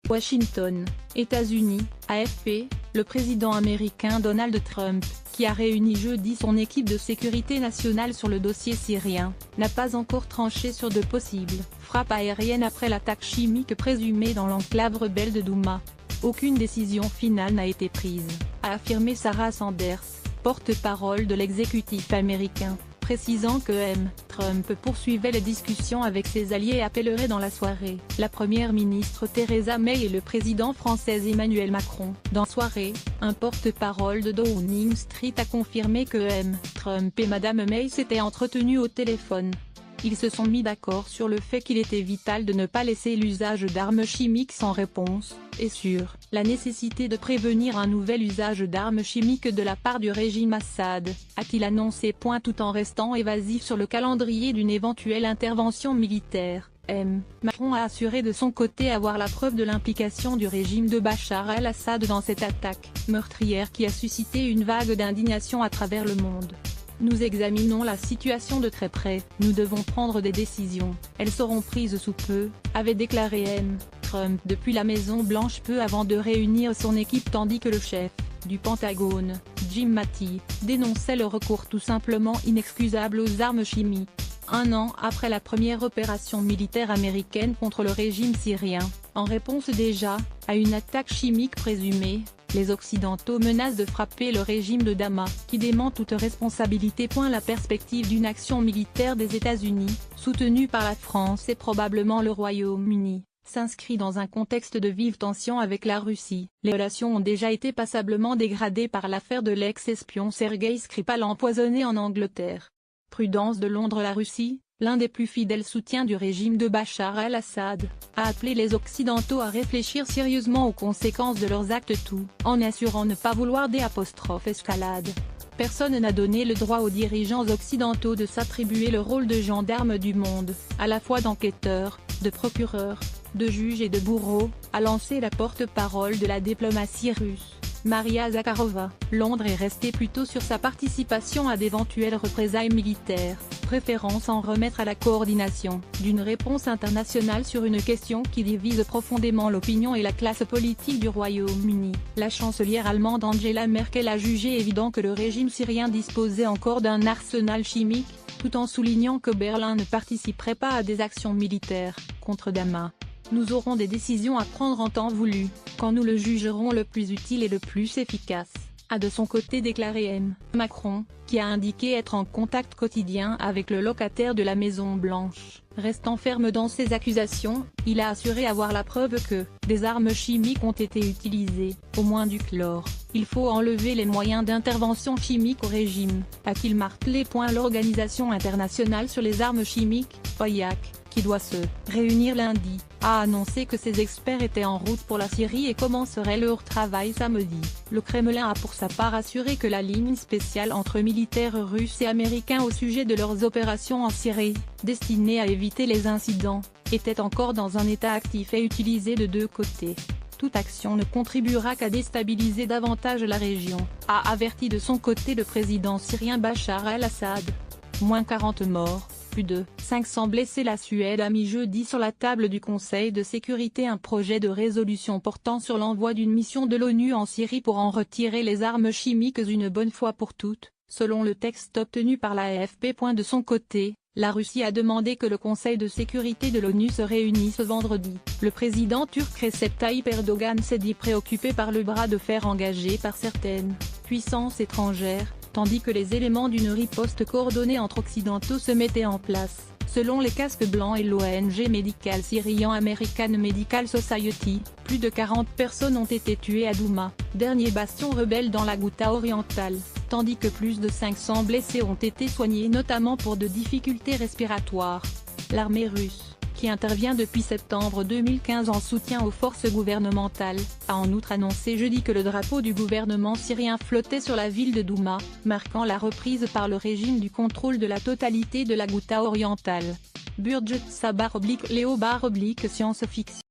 Washington, États-Unis, AFP, le président américain Donald Trump, qui a réuni jeudi son équipe de sécurité nationale sur le dossier syrien, n'a pas encore tranché sur de possibles frappes aériennes après l'attaque chimique présumée dans l'enclave rebelle de Douma. Aucune décision finale n'a été prise, a affirmé Sarah Sanders, porte-parole de l'exécutif américain, précisant que Trump poursuivait les discussions avec ses alliés et appellerait dans la soirée la première ministre Theresa May et le président français Emmanuel Macron. Dans la soirée, un porte-parole de Downing Street a confirmé que Trump et Madame May s'étaient entretenus au téléphone. Ils se sont mis d'accord sur le fait qu'il était vital de ne pas laisser l'usage d'armes chimiques sans réponse, et sur la nécessité de prévenir un nouvel usage d'armes chimiques de la part du régime Assad, a-t-il annoncé. Tout en restant évasif sur le calendrier d'une éventuelle intervention militaire, Macron a assuré de son côté avoir la preuve de l'implication du régime de Bachar el-Assad dans cette attaque meurtrière qui a suscité une vague d'indignation à travers le monde. Nous examinons la situation de très près, nous devons prendre des décisions, elles seront prises sous peu, avait déclaré Trump depuis la Maison-Blanche peu avant de réunir son équipe, tandis que le chef du Pentagone, Jim Mattis, dénonçait le recours tout simplement inexcusable aux armes chimiques. Un an après la première opération militaire américaine contre le régime syrien, en réponse déjà à une attaque chimique présumée, les Occidentaux menacent de frapper le régime de Damas, qui dément toute responsabilité. La perspective d'une action militaire des États-Unis, soutenue par la France et probablement le Royaume-Uni, s'inscrit dans un contexte de vive tension avec la Russie. Les relations ont déjà été passablement dégradées par l'affaire de l'ex-espion Sergueï Skripal empoisonné en Angleterre. Prudence de Londres. La Russie, l'un des plus fidèles soutiens du régime de Bachar el-Assad, a appelé les Occidentaux à réfléchir sérieusement aux conséquences de leurs actes, tout en assurant ne pas vouloir d'escalade. Personne n'a donné le droit aux dirigeants occidentaux de s'attribuer le rôle de gendarme du monde, à la fois d'enquêteur, de procureur, de juge et de bourreau, a lancé la porte-parole de la diplomatie russe, Maria Zakharova. Londres est restée plutôt sur sa participation à d'éventuelles représailles militaires, préférant s'en remettre à la coordination d'une réponse internationale sur une question qui divise profondément l'opinion et la classe politique du Royaume-Uni. La chancelière allemande Angela Merkel a jugé évident que le régime syrien disposait encore d'un arsenal chimique, tout en soulignant que Berlin ne participerait pas à des actions militaires contre Damas. Nous aurons des décisions à prendre en temps voulu, quand nous le jugerons le plus utile et le plus efficace, a de son côté déclaré Macron, qui a indiqué être en contact quotidien avec le locataire de la Maison-Blanche. Restant ferme dans ses accusations, il a assuré avoir la preuve que des armes chimiques ont été utilisées, au moins du chlore. Il faut enlever les moyens d'intervention chimique au régime, a-t-il martelé. L'Organisation internationale sur les armes chimiques, OIAC, qui doit se réunir lundi, a annoncé que ses experts étaient en route pour la Syrie et commenceraient leur travail samedi. Le Kremlin a pour sa part assuré que la ligne spéciale entre militaires russes et américains au sujet de leurs opérations en Syrie, destinée à éviter les incidents, était encore dans un état actif et utilisée de deux côtés. Toute action ne contribuera qu'à déstabiliser davantage la région, a averti de son côté le président syrien Bachar el-Assad. Moins 40 morts. Plus de 500 blessés. La Suède a mis jeudi sur la table du Conseil de sécurité un projet de résolution portant sur l'envoi d'une mission de l'ONU en Syrie pour en retirer les armes chimiques une bonne fois pour toutes, selon le texte obtenu par la AFP. De son côté, la Russie a demandé que le Conseil de sécurité de l'ONU se réunisse vendredi. Le président turc Recep Tayyip Erdogan s'est dit préoccupé par le bras de fer engagé par certaines puissances étrangères, tandis que les éléments d'une riposte coordonnée entre occidentaux se mettaient en place. Selon les casques blancs et l'ONG médicale syrienne American Medical Society, plus de 40 personnes ont été tuées à Douma, dernier bastion rebelle dans la Ghouta orientale, tandis que plus de 500 blessés ont été soignés notamment pour de difficultés respiratoires. L'armée russe, qui intervient depuis septembre 2015 en soutien aux forces gouvernementales, a en outre annoncé jeudi que le drapeau du gouvernement syrien flottait sur la ville de Douma, marquant la reprise par le régime du contrôle de la totalité de la Ghouta orientale. Burj Sabar / Léo / Science Fiction.